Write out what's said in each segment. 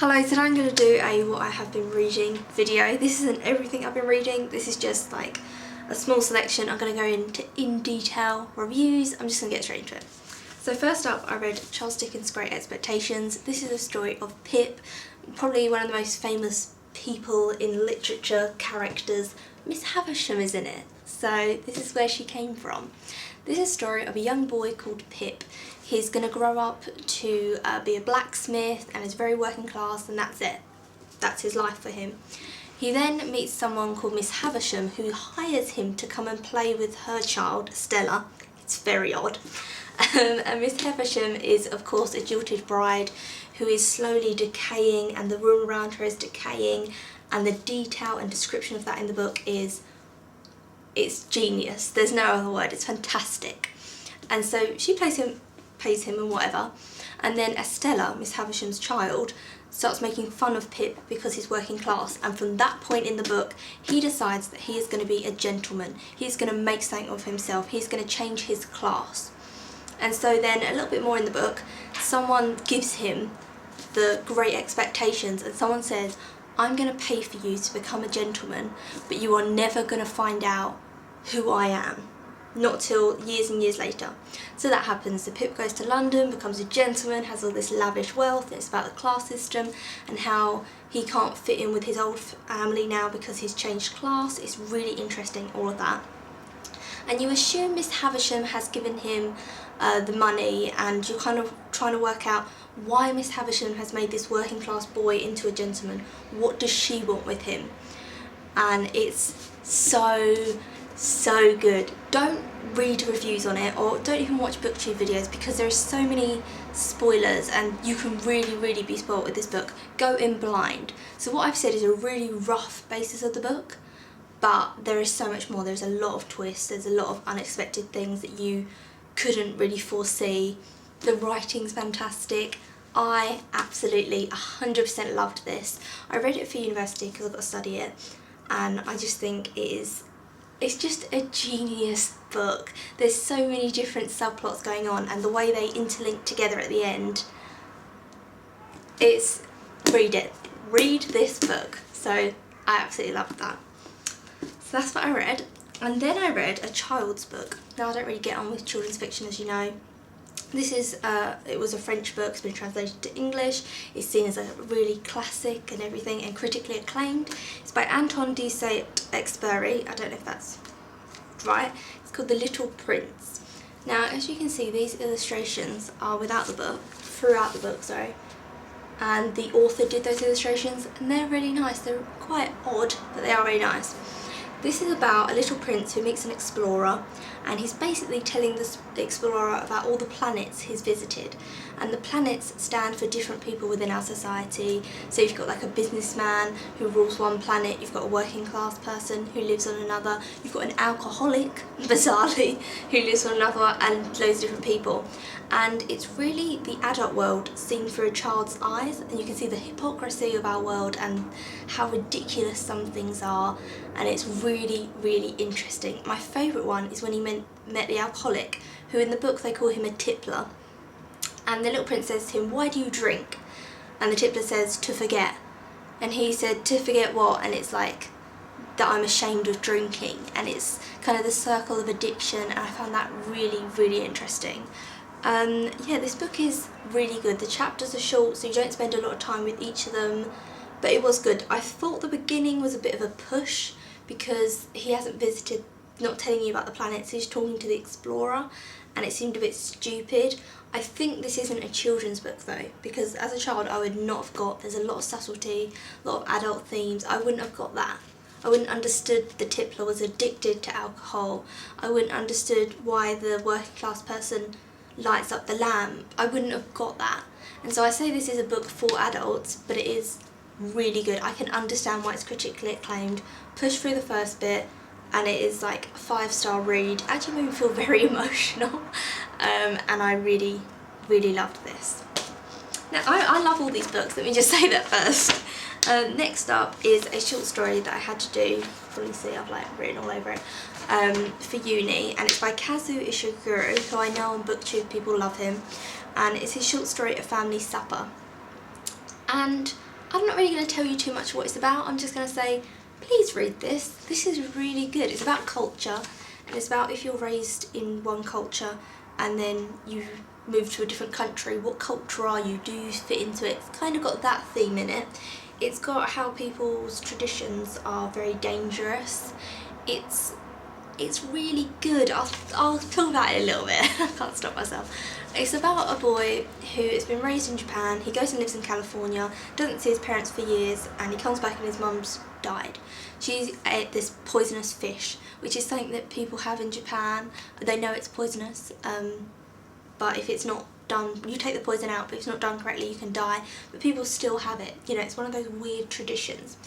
Hello, today I'm going to do a what I have been reading video. This isn't everything I've been reading, this is just like a small selection. I'm going to go into in detail reviews. I'm just going to get straight into it. So first up, I read Charles Dickens' Great Expectations. This is a story of Pip, probably one of the most famous people in literature, characters. Miss Havisham is in it, so this is where she came from. This is a story of a young boy called Pip. He's going to grow up to be a blacksmith and is very working class, and that's it. That's his life for him. He then meets someone called Miss Havisham who hires him to come and play with her child, Stella. It's very odd. And Miss Havisham is of course a jilted bride who is slowly decaying, and the room around her is decaying, and the detail and description of that in the book is, it's genius. There's no other word. It's fantastic. And so she pays him and whatever, and then Estella, Miss Havisham's child, starts making fun of Pip because he's working class, and from that point in the book he decides that he is going to be a gentleman. He's going to make something of himself. He's going to change his class. And so then a little bit more in the book, someone gives him the Great Expectations, and someone says, I'm going to pay for you to become a gentleman, but you are never going to find out who I am. Not till years and years later. So that happens. So Pip goes to London, becomes a gentleman, has all this lavish wealth. It's about the class system and how he can't fit in with his old family now because he's changed class. It's really interesting, all of that. And you assume Miss Havisham has given him the money, and you're kind of trying to work out why Miss Havisham has made this working class boy into a gentleman. What does she want with him? And it's so good. Don't read reviews on it, or don't even watch booktube videos, because there are so many spoilers and you can really be spoiled with this book. Go in blind. So what I've said is a really rough basis of the book, but there is so much more. There's a lot of twists, there's a lot of unexpected things that you couldn't really foresee. The writing's fantastic. I absolutely 100% loved this. I read it for university because I've got to study it, and I just think it's just a genius book. There's so many different subplots going on, and the way they interlink together at the end, read it. Read this book. So I absolutely loved that. So that's what I read. And then I read a child's book. Now I don't really get on with children's fiction, as you know. This is, it was a French book, it's been translated to English, it's seen as a really classic and everything, and critically acclaimed. It's by Antoine de Saint-Exupery, I don't know if that's right. It's called The Little Prince. Now, as you can see, these illustrations are throughout the book, and the author did those illustrations, and they're really nice. They're quite odd, but they are really nice. This is about a little prince who meets an explorer, and he's basically telling the explorer about all the planets he's visited, and the planets stand for different people within our society. So you've got like a businessman who rules one planet, you've got a working class person who lives on another, you've got an alcoholic, bizarrely, who lives on another, and loads of different people. And it's really the adult world seen through a child's eyes, and you can see the hypocrisy of our world and how ridiculous some things are, and it's really interesting. My favourite one is when he met the alcoholic, who in the book they call him a tippler, and the little prince says to him, why do you drink? And the tippler says, to forget. And he said, to forget what? And it's like, that I'm ashamed of drinking, and it's kind of the circle of addiction, and I found that really interesting. Yeah, this book is really good. The chapters are short, so you don't spend a lot of time with each of them, but it was good. I thought the beginning was a bit of a push because he hasn't visited, not telling you about the planets, he's talking to the explorer, and it seemed a bit stupid. I think this isn't a children's book though, because as a child I would not have got, there's a lot of subtlety, a lot of adult themes, I wouldn't have got that. I wouldn't have understood the tippler was addicted to alcohol. I wouldn't have understood why the working class person lights up the lamp. I wouldn't have got that. And so I say this is a book for adults, but it is really good. I can understand why it's critically acclaimed. Push through the first bit and it is like a 5-star read. Actually made me feel very emotional, and I really loved this. Now I love all these books, let me just say that first. Next up is a short story that I had to do, probably see I've like written all over it, for uni, and it's by Kazuo Ishiguro, who I know on booktube people love him, and it's his short story A Family Supper. And I'm not really going to tell you too much what it's about. I'm just going to say, please read this. This is really good. It's about culture, and it's about if you're raised in one culture and then you move to a different country, what culture are you? Do you fit into it? It's kind of got that theme in it. It's got how people's traditions are very dangerous. It's really good. I'll talk about it a little bit. I can't stop myself. It's about a boy who has been raised in Japan. He goes and lives in California, doesn't see his parents for years, and he comes back and his mum's died. She ate this poisonous fish, which is something that people have in Japan. They know it's poisonous, but if it's not done, you take the poison out, but if it's not done correctly you can die, but people still have it. You know, it's one of those weird traditions.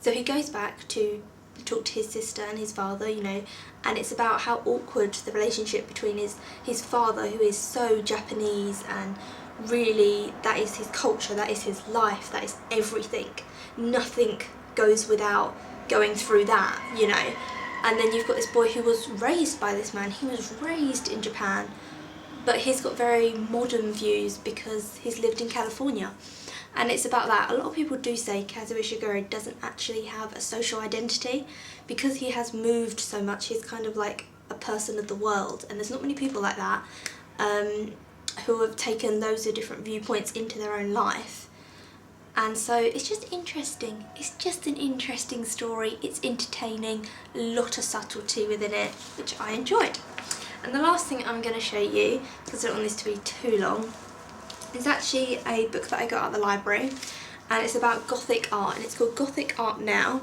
So he goes back to talk to his sister and his father, you know, and it's about how awkward the relationship between his father, who is so Japanese, and really that is his culture, that is his life, that is everything. Nothing goes without going through that, you know. And then you've got this boy who was raised by this man. He was raised in Japan, but he's got very modern views because he's lived in California. And it's about that. A lot of people do say Kazuo Ishiguro doesn't actually have a social identity because he has moved so much. He's kind of like a person of the world, and there's not many people like that who have taken loads of different viewpoints into their own life. And so it's just interesting. It's just an interesting story. It's entertaining, a lot of subtlety within it, which I enjoyed. And the last thing I'm going to show you, because I don't want this to be too long, is actually a book that I got at the library, and it's about Gothic art, and it's called Gothic Art Now.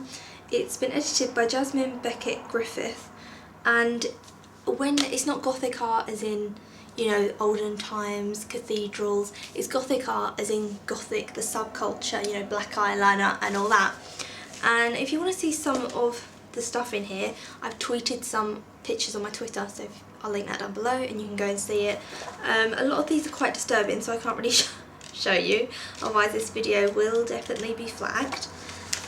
It's been edited by Jasmine, Becket-Griffith, and when it's not Gothic art as in, you know, olden times, cathedrals, it's Gothic art as in Gothic, the subculture, you know, black eyeliner and all that. And if you want to see some of the stuff in here, I've tweeted some pictures on my Twitter, so I'll link that down below and you can go and see it. A lot of these are quite disturbing, so I can't really show you, otherwise this video will definitely be flagged.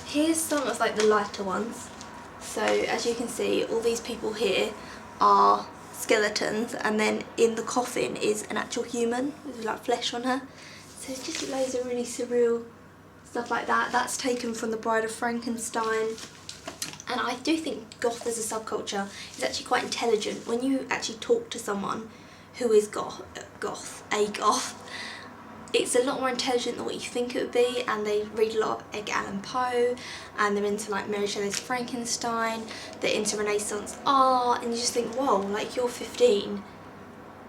Here's some of like the lighter ones. So as you can see, all these people here are skeletons, and then in the coffin is an actual human with like flesh on her. So it's just loads of really surreal stuff like that. That's taken from The Bride of Frankenstein. And I do think goth as a subculture is actually quite intelligent. When you actually talk to someone who is goth, it's a lot more intelligent than what you think it would be, and they read a lot of Edgar Allan Poe, and they're into like Mary Shelley's Frankenstein, they're into Renaissance art, and you just think, whoa, like you're 15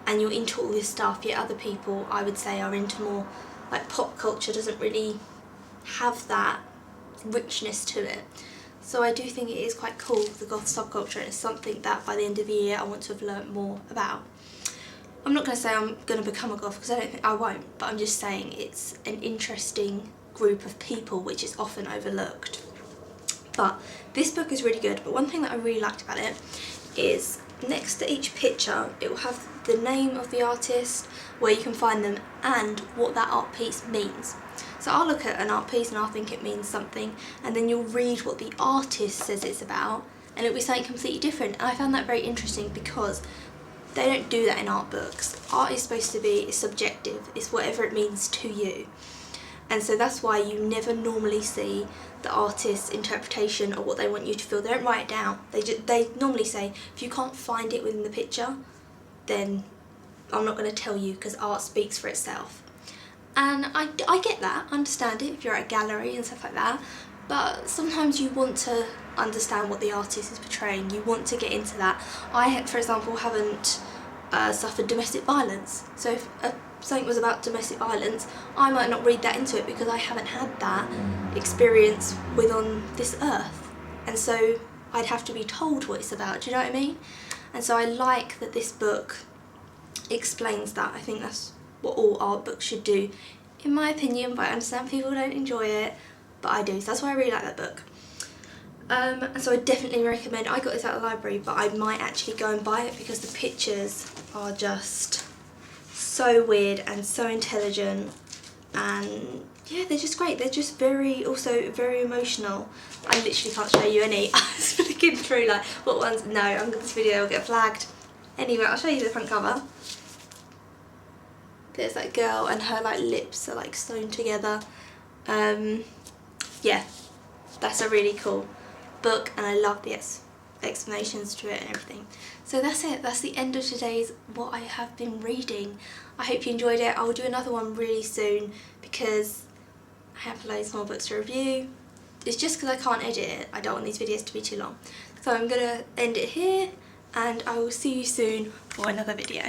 and you're into all this stuff, yet other people I would say are into more like pop culture, doesn't really have that richness to it. So I do think it is quite cool, the goth subculture, and it's something that by the end of the year I want to have learnt more about. I'm not going to say I'm going to become a goth, because I don't think I won't, but I'm just saying it's an interesting group of people which is often overlooked. But this book is really good, but one thing that I really liked about it is next to each picture it will have the name of the artist, where you can find them, and what that art piece means. So I'll look at an art piece and I'll think it means something, and then you'll read what the artist says it's about, and it'll be something completely different. And I found that very interesting because they don't do that in art books. Art is supposed to be subjective, it's whatever it means to you. And so that's why you never normally see the artist's interpretation of what they want you to feel. They don't write it down. They normally say, if you can't find it within the picture, then I'm not going to tell you, because art speaks for itself. And I get that, I understand it if you're at a gallery and stuff like that, but sometimes you want to understand what the artist is portraying, you want to get into that. I, for example, haven't suffered domestic violence, so if something was about domestic violence, I might not read that into it because I haven't had that experience with on this earth, and so I'd have to be told what it's about, do you know what I mean? And so I like that this book explains that. I think that's what all art books should do, in my opinion, but I understand people don't enjoy it, but I do, so that's why I really like that book. And so I definitely recommend. I got this at the library, but I might actually go and buy it because the pictures are just so weird and so intelligent, and yeah, they're just great. They're just also very emotional. I literally can't show you any. I was flicking through like what ones. No, this video will get flagged. Anyway, I'll show you the front cover. There's that girl and her like lips are like sewn together. yeah, that's a really cool book, and I love the explanations to it and everything. So that's it. That's the end of today's what I have been reading. I hope you enjoyed it. I'll do another one really soon because I have loads more books to review. It's just because I can't edit it. I don't want these videos to be too long. So I'm going to end it here, and I will see you soon for another video.